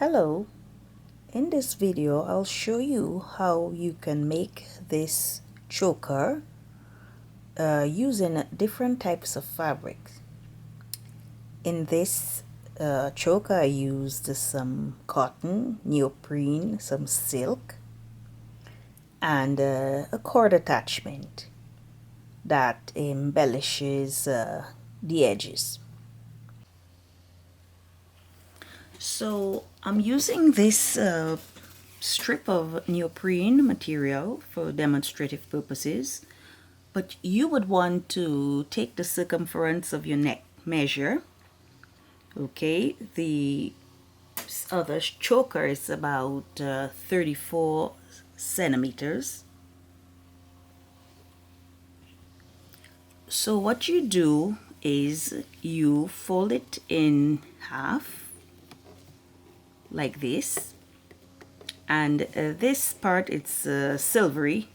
Hello, in this video I'll show you how you can make this choker using different types of fabrics. In this choker I used some cotton, neoprene, some silk, and a cord attachment that embellishes the edges. So I'm using this strip of neoprene material for demonstrative purposes, but you would want to take the circumference of your neck measure. Okay, the other choker is about 34 centimeters. So what you do is you fold it in half like this, and this part it's silvery.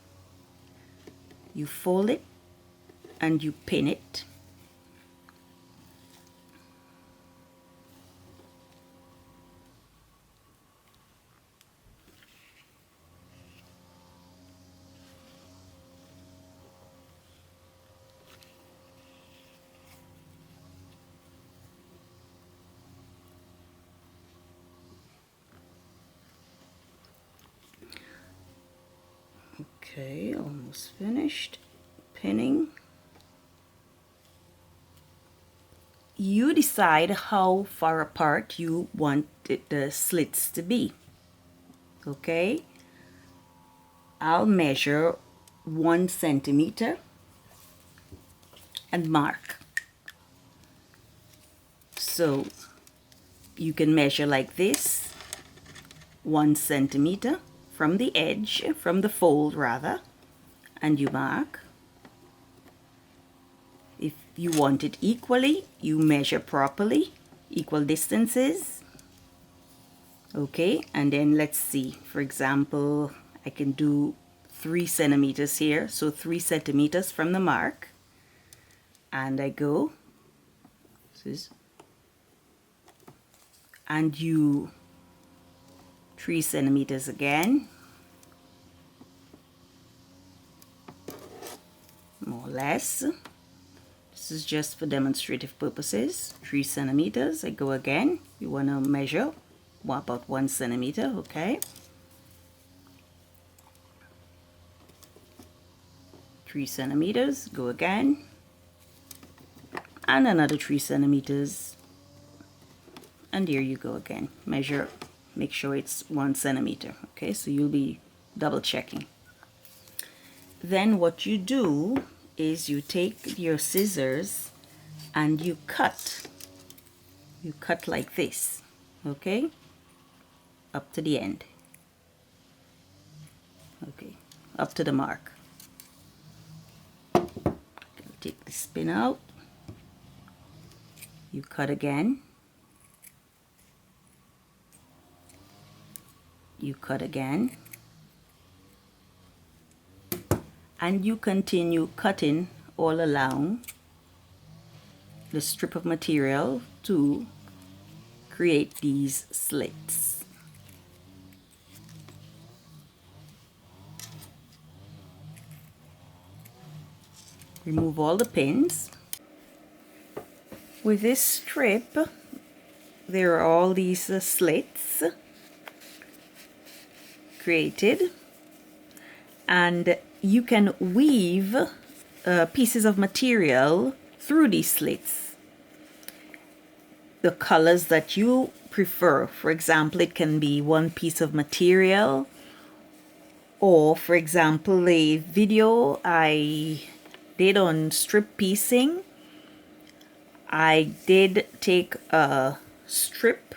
You fold it and you pin it. Okay, almost finished pinning. You decide how far apart you want the slits to be. Okay, I'll measure 1 centimeter and mark. So you can measure like this, 1 centimeter from the edge, from the fold rather, and you mark. If you want it equally, you measure properly, equal distances. Okay, and then let's see, for example, I can do 3 centimeters here, so 3 centimeters from the mark, and I go, and you 3 centimeters again, more or less. This is just for demonstrative purposes. 3 centimeters. I go again. You want to measure about 1 centimeter. Okay. 3 centimeters. Go again. And another 3 centimeters. And there you go again. Measure. Make sure it's 1 centimeter. Okay. So you'll be double checking. Then what you do is you take your scissors and you cut like this, okay, up to the end, okay, up to the mark. Take the spin out, you cut again, you cut again, and you continue cutting all along the strip of material to create these slits. Remove all the pins. With this strip, there are all these slits created, and you can weave pieces of material through these slits. The colors that you prefer. For example, it can be one piece of material, or for example, the video I did on strip piecing, I did take a strip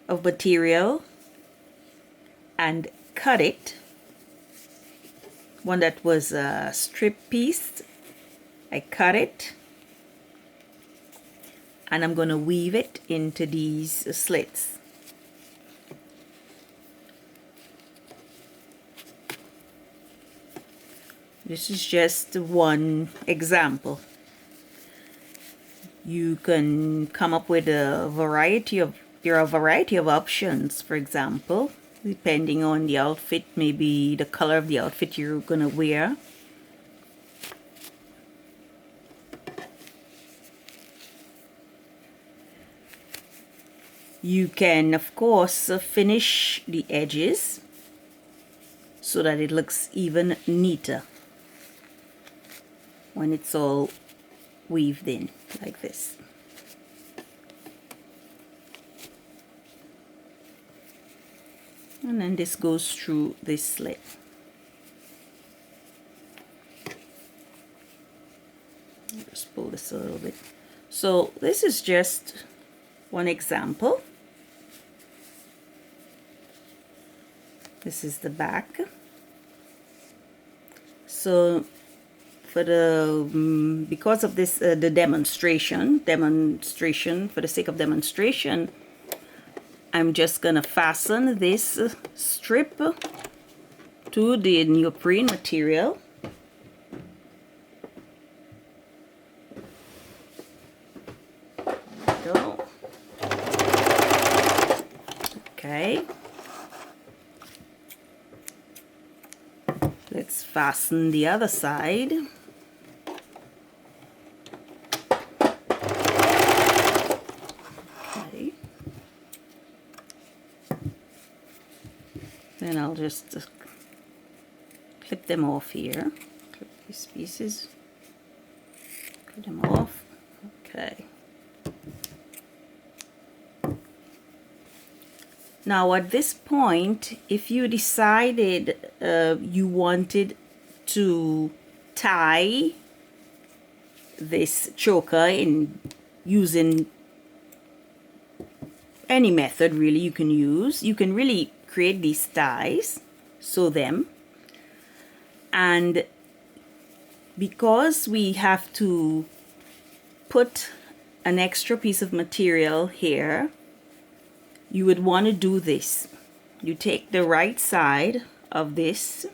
of material and cut it, one that was a strip piece. I cut it and I'm going to weave it into these slits. This is just one example. You can come up with a variety of, there are a variety of options. For example, depending on the outfit, maybe the color of the outfit you're gonna wear. You can, of course, finish the edges so that it looks even neater when it's all weaved in like this. And then this goes through this slit. Just pull this a little bit. So this is just one example. This is the back. So for the because of this the demonstration for the sake of demonstration, I'm just gonna fasten this strip to the neoprene material. There we go. Okay. Let's fasten the other side. Okay. Then I'll just clip them off here. Clip these pieces. Clip them off. Okay. Now at this point, if you decided you wanted to tie this choker in using any method really you can use, you can really create these ties, sew them, and because we have to put an extra piece of material here, you would want to do this. You take the right side of this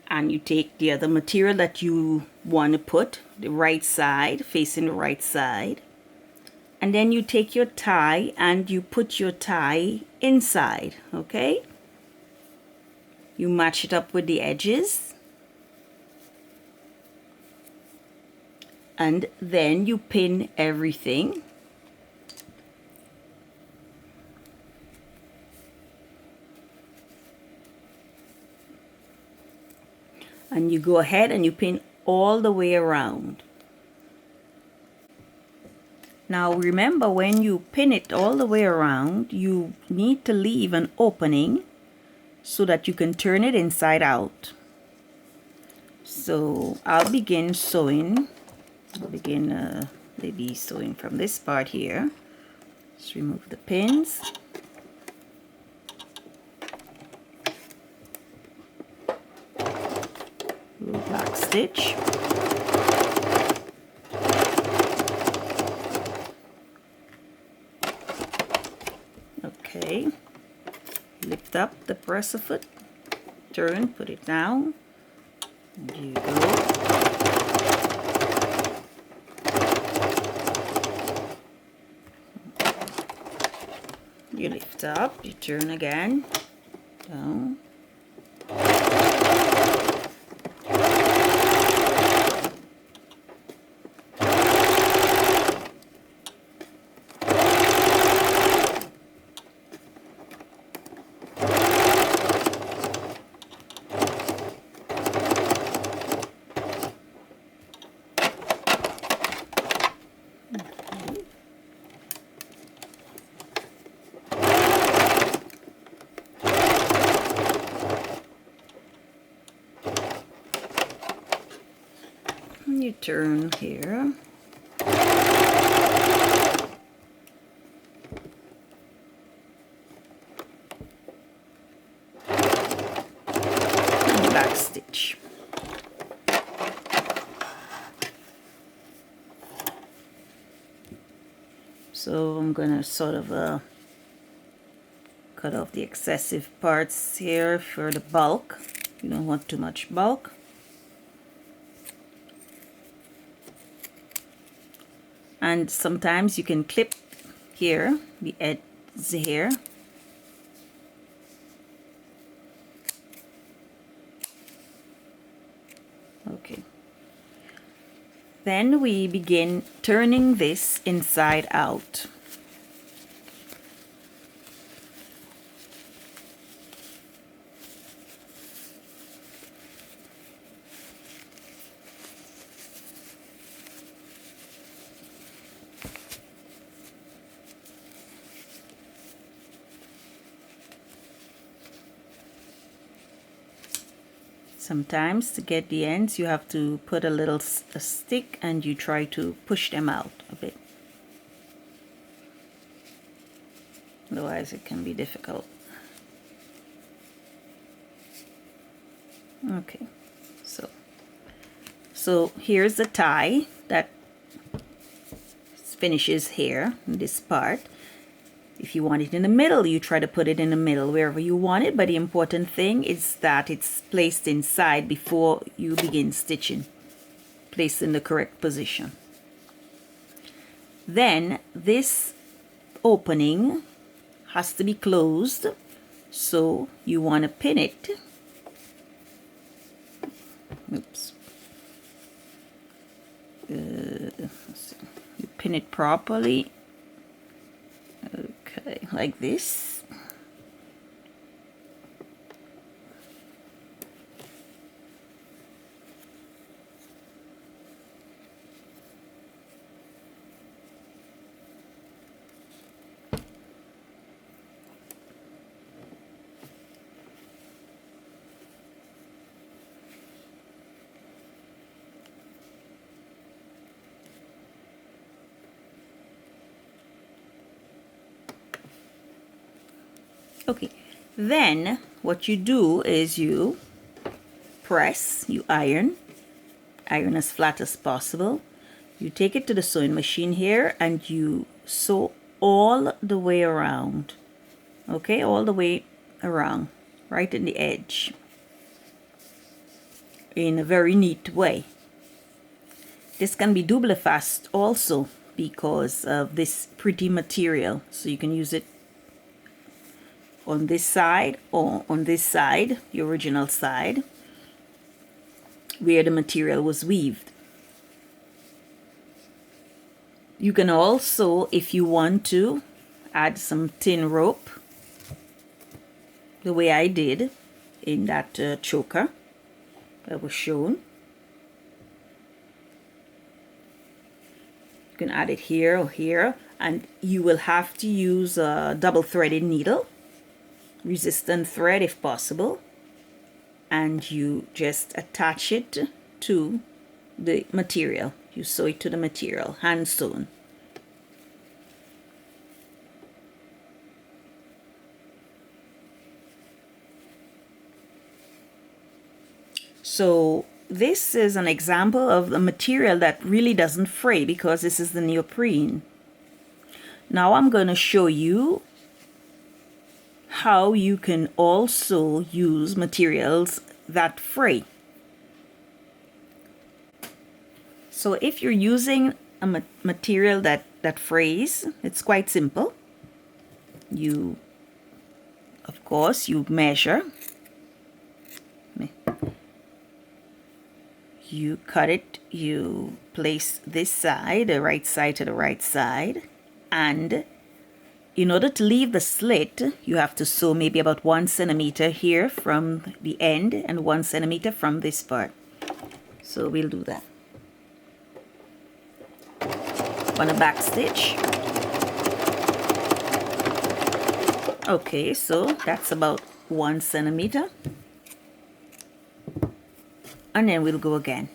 and you take the other material that you want to put, the right side, facing the right side, and then you take your tie and you put your tie inside, okay? You match it up with the edges and then you pin everything. And you go ahead and you pin all the way around. Now remember, when you pin it all the way around, you need to leave an opening so that you can turn it inside out. So I'll begin sewing. I'll begin maybe sewing from this part here. Just remove the pins. Back stitch. Okay, lift up the presser foot, turn, put it down, and you go. You lift up, you turn again, down. You turn here. And back stitch. So I'm gonna sort of cut off the excessive parts here for the bulk. You don't want too much bulk. and sometimes you can clip here, the edge here. Okay. Then we begin turning this inside out. Sometimes to get the ends you have to put a stick and you try to push them out a bit. Otherwise it can be difficult. Okay, so here's the tie that finishes here in this part. If you want it in the middle, you try to put it in the middle wherever you want it, but the important thing is that it's placed inside before you begin stitching, placed in the correct position. Then this opening has to be closed, so you want to pin it. Oops. You pin it properly. Okay, like this. Okay, then what you do is you press, you iron as flat as possible. You take it to the sewing machine here and you sew all the way around. Okay, all the way around, right in the edge, in a very neat way. This can be double fast also because of this pretty material, so you can use it on this side or on this side, the original side, where the material was weaved. You can also, if you want to, add some thin rope, the way I did in that choker that was shown. You can add it here or here, and you will have to use a double-threaded needle, resistant thread if possible, and you just attach it to the material. You sew it to the material, hand sewn. So this is an example of a material that really doesn't fray because this is the neoprene. Now I'm going to show you how you can also use materials that fray. So if you're using a material that frays, it's quite simple. You, of course, you measure. You cut it, you place this side, the right side to the right side, and in order to leave the slit, you have to sew maybe about 1 centimeter here from the end and 1 centimeter from this part. So we'll do that. On a back stitch. Okay, so that's about 1 centimeter. And then we'll go again.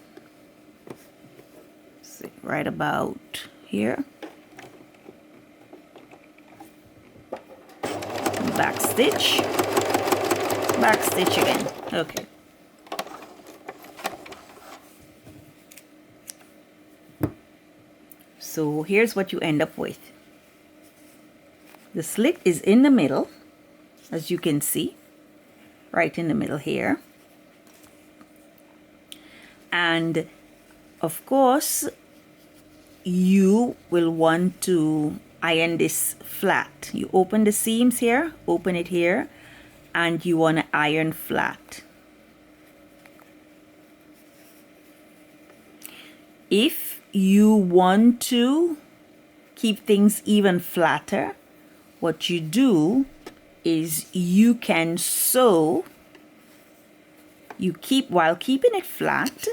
See, right about here. Back stitch again. Okay. So here's what you end up with. The slit is in the middle, as you can see, right in the middle here. And of course, you will want to iron this flat. You open the seams here, open it here, and you want to iron flat. If you want to keep things even flatter, what you do is you can sew. You keep, while keeping it flat,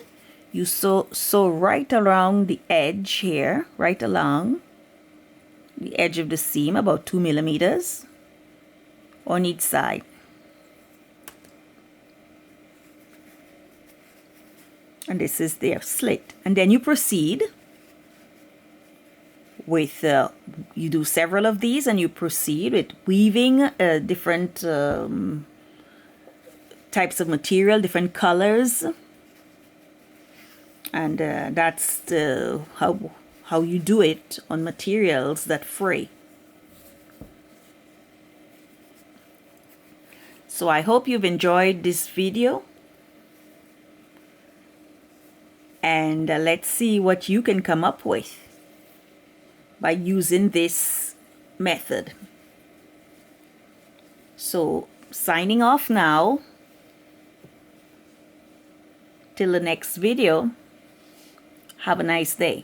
you sew right along the edge here, right along the edge of the seam, about 2 millimeters on each side. And this is their slit. And then you proceed with, you do several of these, and you proceed with weaving different types of material, different colors. And that's how you do it on materials that fray. So I hope you've enjoyed this video. And let's see what you can come up with by using this method. So signing off now. Till the next video. Have a nice day.